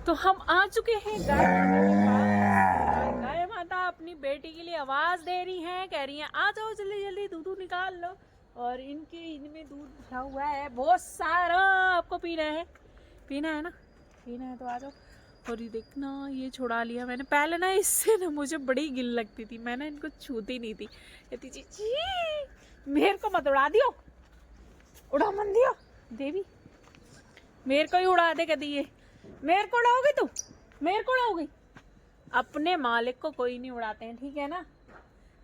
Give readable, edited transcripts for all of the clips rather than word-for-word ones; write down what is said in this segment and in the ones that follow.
तो हम आ चुके हैं गाय माता के पास। गाय माता अपनी बेटी के लिए आवाज दे रही हैं, कह रही हैं आ जाओ जल्दी जल्दी दूध निकाल लो। और इनमें दूध भरा हुआ है बहुत सारा, आपको पीना है ना, पीना है तो आ जाओ। और ये देखना, ये छुड़ा लिया मैंने। पहले ना इससे ना मुझे बड़ी गिल लगती थी, मैंने इनको छूती नहीं थी। कहती जी मेरे को मत उड़ा दियो, उड़ा मन दियो देवी, मेरे को ही उड़ा दे कदी ये। मेरे को उड़ाओगी तू, मेरे को उड़ाओगी? अपने मालिक को कोई नहीं उड़ाते हैं, ठीक है ना।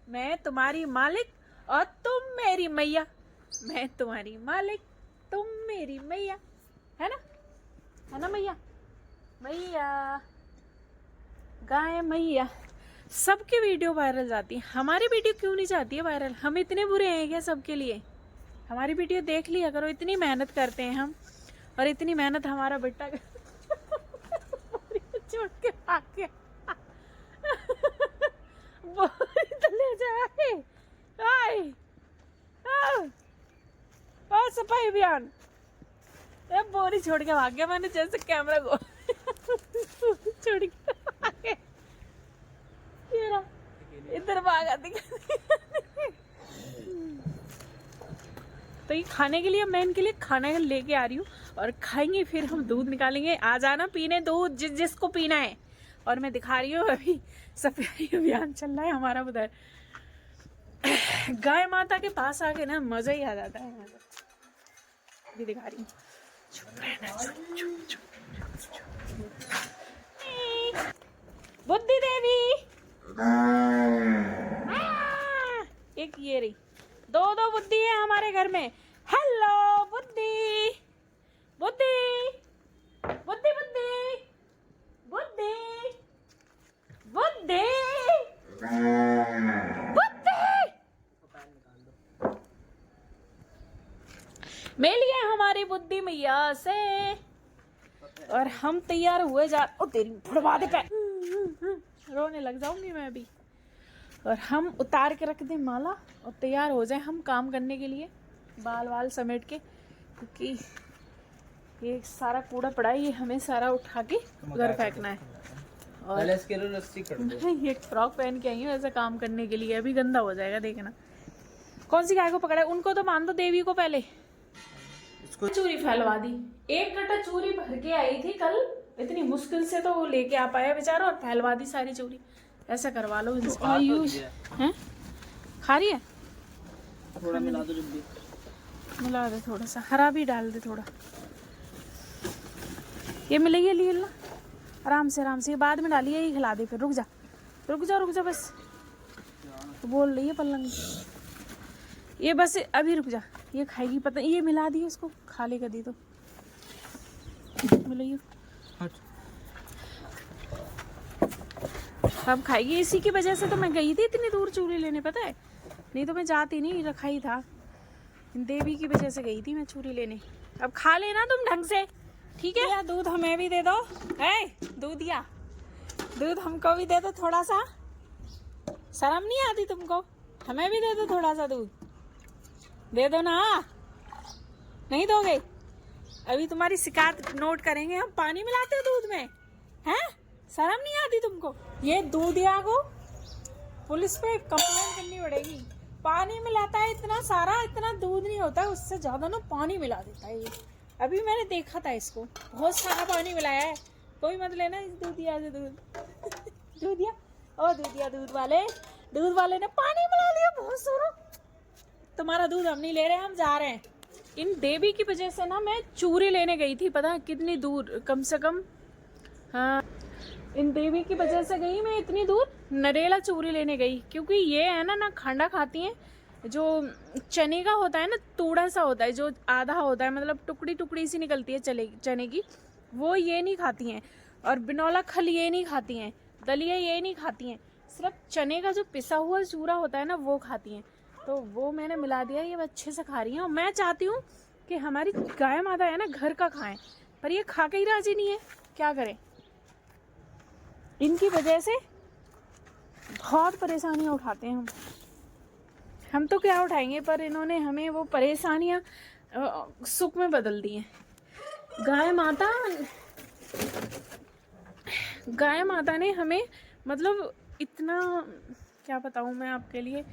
मैं तुम्हारी मालिक और तुम मेरी मैया, मैं तुम्हारी मालिक तुम मेरी मैया, है ना मैया, मैया गाय मैया। सबकी वीडियो वायरल जाती है, हमारी वीडियो क्यों नहीं जाती है वायरल? हम इतने बुरे हैं क्या सबके लिए? हमारी वीडियो देख लिया करो, इतनी मेहनत करते हैं हम, और इतनी मेहनत हमारा बेटा छोड़ के भाग गया। तो ले जाए सफाई अभियान, बोरी छोड़ के भाग गया। मैंने जैसे कैमरा को छोड़ के भाग गया, इधर भागा दिखा। तो ये खाने के लिए, मैं इनके लिए खाना लेके आ रही हूँ और खाएंगे, फिर हम दूध निकालेंगे। आ जाना पीने दूध जिसको पीना है। और मैं दिखा रही हूँ अभी सफाई अभियान चल रहा है हमारा उधर। गाय माता के पास आके ना मजा ही आ जाता है। अभी दिखा रही हूँ, चुप रहना, चुप। बुद्धि देवी, एक ये रही, दो बुद्धि है हमारे घर में। हेलो बुद्धि, बुद्धि बुद्धि बुद्धि बुद्धि बुद्धि बुद्धि मिलिए हमारी बुद्धि मैया से। और हम तैयार हुए जा, ओ तेरी फुड़वा दे पैर, रोने लग जाऊंगी मैं अभी। और हम उतार के रख दें माला और तैयार हो जाए हम काम करने के लिए, बाल वाल समेट के, क्योंकि ये सारा कूड़ा पड़ा है, ये हमें सारा उठा के उधर फेंकना है। और रस्सी कर दो। ये फ्रॉक पहन के आई हूँ ऐसा काम करने के लिए, अभी गंदा हो जाएगा देखना। कौन सी गाय को पकड़ा है? उनको तो मान दो देवी को पहले। इसको चूरी फैलवा दी, 1 कट्टा चूरी भर के आई थी कल, इतनी मुश्किल से तो लेके आ पाया बेचारा, और फैलवा दी सारी चूरी। ऐसा करवा लो इनसे। आयुष हैं, खा रही है? थोड़ा मिला दो, जल्दी मिला दे, थोड़ा सा हरा भी डाल दे थोड़ा। ये मिलेगी लिए ना, आराम से, बाद में डालिए, ये खिला दे फिर। रुक जा बस, तो बोल रही है पलंग, ये बस अभी रुक जा, ये खाएगी पता। ये मिला दी इसको, खा ले कदी तो मिलाइए, अब खाएगी। इसी की वजह से तो मैं गई थी इतनी दूर चूरी लेने, पता है, नहीं तो मैं जाती नहीं, रखा ही था। देवी की वजह से गई थी मैं चूरी लेने। अब खा लेना तुम ढंग से, ठीक है? दूध हमें भी दे दो, दूध हमको भी दे दो थोड़ा सा, शर्म नहीं आती तुमको? हमें भी दे दो थोड़ा सा दूध, दे दो ना। नहीं दोगे? अभी तुम्हारी शिकायत नोट करेंगे हम। पानी मिलाते हो दूध में, हैं? शर्म नहीं आती तुमको? ये दूधिया को पुलिस पे कंप्लेंट करनी पड़ेगी। पानी मिलाता है इतना सारा, इतना दूध नहीं होता है, उससे ज्यादा ना पानी मिला देता है ये। अभी मैंने देखा था इसको, बहुत सारा पानी मिलाया है। कोई मत लेना इस दूधिया से दूध। दूधिया, ओ दूधिया, दूध वाले ने पानी मिला लिया बहुत सारा। तुम्हारा दूध हम नहीं ले रहे, हम जा रहे हैं। इन देवी की वजह से ना मैं चूरी लेने गई थी, पता है कितनी दूर, कम से कम, हाँ, इन देवी की वजह से गई मैं इतनी दूर, नरेला चूरी लेने गई। क्योंकि ये है ना खांडा खाती हैं, जो चने का होता है ना, तूड़ा सा होता है, जो आधा होता है, मतलब टुकड़ी सी निकलती है चने की, वो ये नहीं खाती हैं। और बिनौला खल ये नहीं खाती हैं, दलिया ये नहीं खाती हैं, सिर्फ चने का जो पिसा हुआ चूरा होता है ना, वो खाती हैं। तो वो मैंने मिला दिया, ये अच्छे से खा रही हैं। और मैं चाहती हूँ कि हमारी गाय माता है ना घर का खाएं, पर ये खा के ही राजी नहीं है, क्या करें? इनकी वजह से बहुत परेशानियां उठाते हैं हम तो क्या उठाएंगे, पर इन्होंने हमें वो परेशानियां सुख में बदल दी हैं। गाय माता गाय माता ने हमें मतलब इतना, क्या बताऊँ मैं आपके लिए,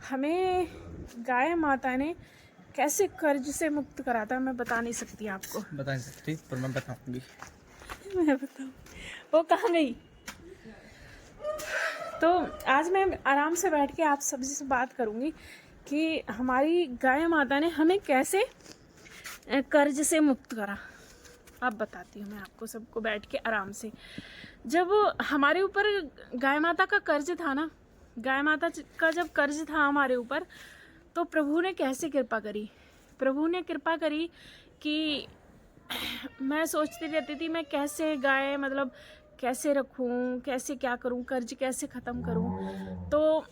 हमें गाय माता ने कैसे कर्ज से मुक्त करा था, मैं बता नहीं सकती आपको। बता नहीं सकती पर मैं बताऊंगी। मैं बताऊँ, वो कहाँ गई? तो आज मैं आराम से बैठ के आप सभी से बात करूँगी कि हमारी गाय माता ने हमें कैसे कर्ज से मुक्त करा। अब बताती हूँ मैं आपको सबको बैठ के आराम से। जब हमारे ऊपर गाय माता का कर्ज था ना, गाय माता का जब कर्ज था हमारे ऊपर, तो प्रभु ने कैसे कृपा करी। प्रभु ने कृपा करी कि मैं सोचती रहती थी मैं कैसे गाय मतलब कैसे रखूं, कैसे क्या करूं, कर्ज कैसे ख़त्म करूं। तो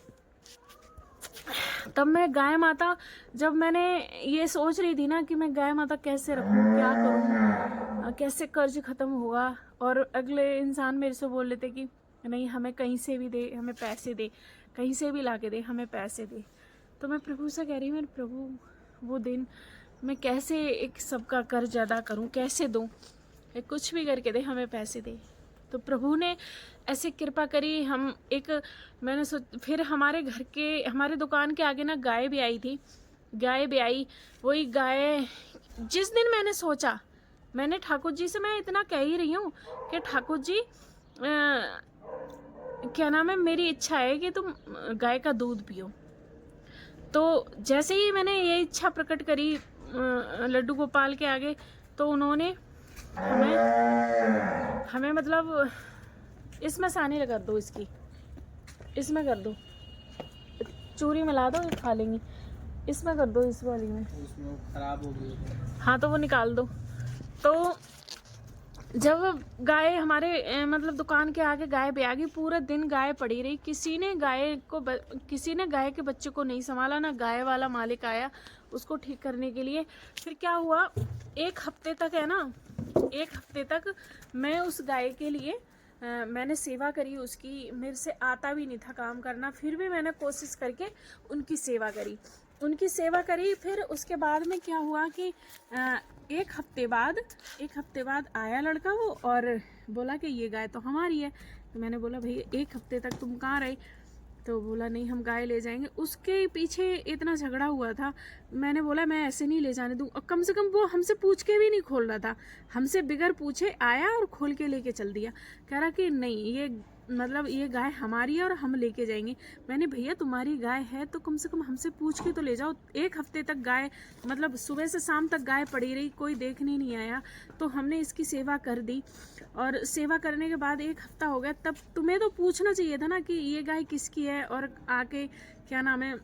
तब मैं गाय माता, जब मैंने ये सोच रही थी ना कि मैं गाय माता कैसे रखूं, क्या करूं, कैसे कर्ज ख़त्म होगा, और अगले इंसान मेरे से बोल लेते कि नहीं हमें कहीं से भी दे, हमें पैसे दे, कहीं से भी ला के दे, हमें पैसे दे। तो मैं प्रभु से कह रही हूँ प्रभु वो दिन मैं कैसे एक सबका कर्ज अदा करूं, कैसे दूं, कुछ भी करके दे, हमें पैसे दे। तो प्रभु ने ऐसे कृपा करी। हम एक मैंने फिर हमारे घर के, हमारे दुकान के आगे ना गाय भी आई थी, गाय भी आई। वही गाय जिस दिन मैंने सोचा, मैंने ठाकुर जी से, मैं इतना कह ही रही हूँ कि ठाकुर जी क्या नाम है, मेरी इच्छा है कि तुम गाय का दूध पियो। तो जैसे ही मैंने ये इच्छा प्रकट करी लड्डू गोपाल के आगे, तो उन्होंने हमें मतलब इसमें सानी लगा दो, इसकी इसमें कर दो, चूरी मिला दो, खा लेंगी, इसमें कर दो, इस वाली में, उसमें खराब हो गई। हाँ तो वो निकाल दो। तो जब गाय हमारे मतलब दुकान के आगे गाय ब्याह गई, पूरा दिन गाय पड़ी रही, किसी ने गाय के बच्चे को नहीं संभाला, ना गाय वाला मालिक आया उसको ठीक करने के लिए। फिर क्या हुआ, एक हफ्ते तक है ना, एक हफ्ते तक मैं उस गाय के लिए मैंने सेवा करी उसकी। मेरे से आता भी नहीं था काम करना, फिर भी मैंने कोशिश करके उनकी सेवा करी। फिर उसके बाद में क्या हुआ कि एक हफ्ते बाद आया लड़का वो, और बोला कि ये गाय तो हमारी है। तो मैंने बोला भैया एक हफ्ते तक तुम कहाँ रहे? तो बोला नहीं हम गाय ले जाएंगे। उसके पीछे इतना झगड़ा हुआ था, मैंने बोला मैं ऐसे नहीं ले जाने दूँ। और कम से कम वो हमसे पूछ के भी नहीं खोल रहा था, हमसे बिगर पूछे आया और खोल के लेके चल दिया। कह रहा कि नहीं ये मतलब ये गाय हमारी है और हम लेके जाएंगे। मैंने भैया तुम्हारी गाय है तो कम से कम हमसे पूछ के तो ले जाओ। एक हफ्ते तक गाय मतलब सुबह से शाम तक गाय पड़ी रही, कोई देखने नहीं आया। तो हमने इसकी सेवा कर दी, और सेवा करने के बाद एक हफ्ता हो गया, तब तुम्हें तो पूछना चाहिए था ना कि ये गाय किसकी है, और आके क्या नाम है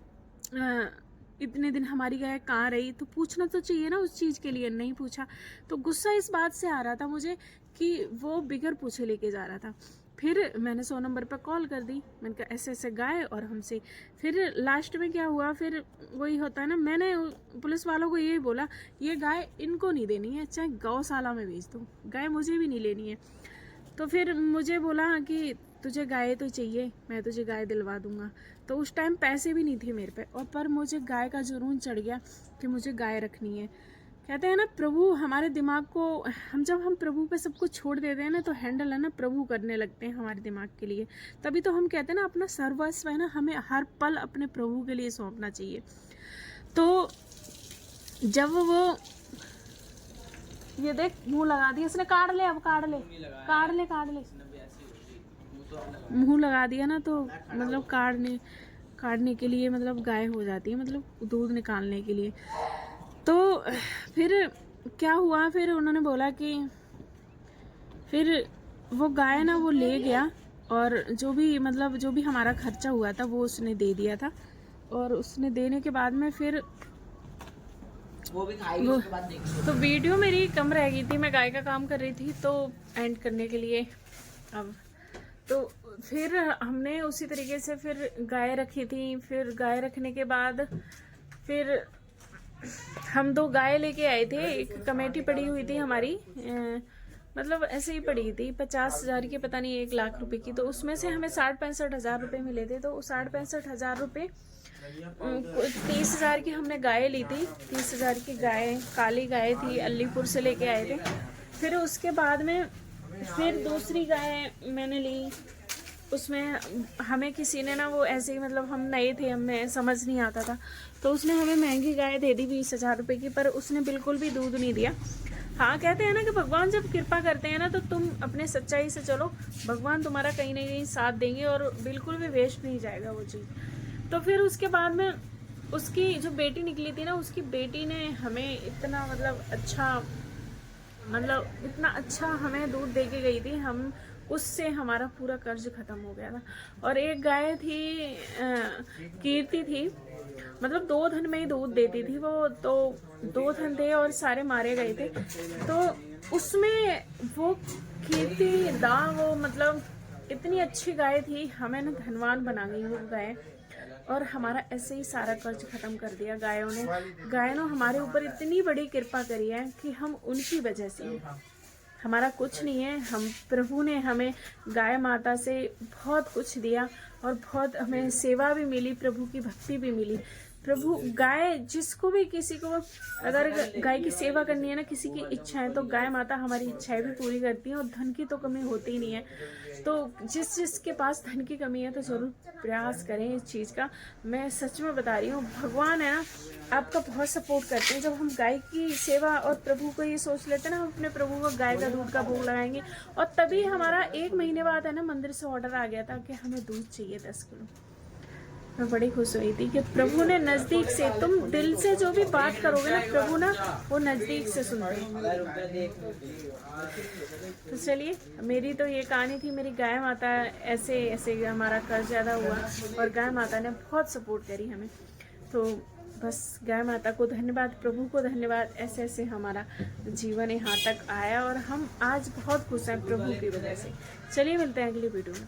इतने दिन हमारी गाय कहाँ रही, तो पूछना तो चाहिए ना उस चीज़ के लिए। नहीं पूछा, तो गुस्सा इस बात से आ रहा था मुझे कि वो बिगर पूछे लेके जा रहा था। फिर मैंने 100 नंबर पर कॉल कर दी, मैंने कहा ऐसे ऐसे गाय और हमसे। फिर लास्ट में क्या हुआ, फिर वही होता है ना, मैंने पुलिस वालों को यही बोला ये गाय इनको नहीं देनी है, चाहे गौशाला में भेज दो, गाय मुझे भी नहीं लेनी है। तो फिर मुझे बोला कि तुझे गाय तो चाहिए, मैं तुझे गाय दिलवा दूंगा। तो उस टाइम पैसे भी नहीं थे मेरे पे, और पर मुझे गाय का जुनून चढ़ गया कि मुझे गाय रखनी है। कहते हैं ना प्रभु हमारे दिमाग को, जब हम प्रभु पे सब कुछ छोड़ देते हैं ना, तो हैंडल है ना प्रभु करने लगते हैं हमारे दिमाग के लिए। तभी तो हम कहते हैं ना अपना सर्वस्व है ना हमें हर पल अपने प्रभु के लिए सौंपना चाहिए। तो जब वो ये देख मुंह लगा दिया इसने, काट ले, अब काट ले, मुंह लगा दिया ना, तो मतलब काटने के लिए मतलब गाय हो जाती है, मतलब दूध निकालने के लिए। तो फिर क्या हुआ, फिर उन्होंने बोला कि फिर वो गाय ना वो ले गया, और जो भी हमारा खर्चा हुआ था वो उसने दे दिया था। और उसने देने के बाद में फिर वो भी खाएगी, उसके बाद देखेंगे। तो वीडियो मेरी कम रह गई थी, मैं गाय का काम कर रही थी, तो एंड करने के लिए अब तो फिर हमने उसी तरीके से फिर गाय रखी थी। फिर गाय रखने के बाद फिर हम 2 गाय लेके आए थे। एक कमेटी पड़ी हुई थी हमारी, मतलब ऐसे ही पड़ी थी 50,000 की, पता नहीं 1 लाख रुपए की। तो उसमें से हमें 60-65 हज़ार रुपये मिले थे। तो 60-65 हज़ार रुपये 30,000 की हमने गाय ली थी। 30,000 की गाय, काली गाय थी, अलीपुर से लेके आए थे। फिर उसके बाद में फिर दूसरी गाय मैंने ली, उसमें हमें किसी ने ना वो ऐसे ही मतलब हम नए थे, हमें समझ नहीं आता था, तो उसने हमें महंगी गाय दे दी 20,000 रुपये की, पर उसने बिल्कुल भी दूध नहीं दिया। हाँ, कहते हैं ना कि भगवान जब कृपा करते हैं ना तो तुम अपने सच्चाई से चलो, भगवान तुम्हारा कहीं ना कहीं साथ देंगे और बिल्कुल भी वेस्ट नहीं जाएगा वो चीज़। तो फिर उसके बाद में उसकी जो बेटी निकली थी ना, उसकी बेटी ने हमें इतना इतना अच्छा हमें दूध दे के गई थी, हम उससे हमारा पूरा कर्ज खत्म हो गया था। और एक गाय थी कीर्ति थी, मतलब 2 धन में ही दूध देती थी वो, तो 2 धन थे और सारे मारे गए थे। तो उसमें वो कीर्ति वो मतलब इतनी अच्छी गाय थी, हमें ना धनवान बना गई वो गाय, और हमारा ऐसे ही सारा कर्ज खत्म कर दिया गायों ने। गायों ने हमारे ऊपर इतनी बड़ी कृपा करी है कि हम उनकी वजह से हैं। हमारा कुछ नहीं है, हम प्रभु ने हमें गाय माता से बहुत कुछ दिया और बहुत हमें सेवा भी मिली, प्रभु की भक्ति भी मिली। प्रभु गाय जिसको भी किसी को अगर गाय की सेवा करनी है ना, किसी की इच्छा है, तो गाय माता हमारी इच्छाएं भी पूरी करती हैं, और धन की तो कमी होती ही नहीं है। तो जिसके पास धन की कमी है तो जरूर प्रयास करें इस चीज़ का। मैं सच में बता रही हूँ, भगवान है ना आपका बहुत सपोर्ट करते हैं। जब हम गाय की सेवा और प्रभु को ये सोच लेते हैं ना, हम अपने प्रभु को गाय का दूध का भोग लगाएंगे, और तभी हमारा 1 महीने बाद है ना मंदिर से ऑर्डर आ गया था कि हमें दूध चाहिए 10 किलो। मैं बड़ी खुश हुई थी कि प्रभु ने नज़दीक से, तुम दिल से जो भी बात करोगे ना, प्रभु ना वो नज़दीक से सुनते हैं। तो चलिए, मेरी तो ये कहानी थी, मेरी गाय माता ऐसे ऐसे हमारा कर्ज ज़्यादा हुआ और गाय माता ने बहुत सपोर्ट करी हमें। तो बस गाय माता को धन्यवाद, प्रभु को धन्यवाद, ऐसे ऐसे हमारा जीवन यहाँ तक आया और हम आज बहुत खुश हैं प्रभु की वजह से। चलिए मिलते हैं अगली वीडियो में।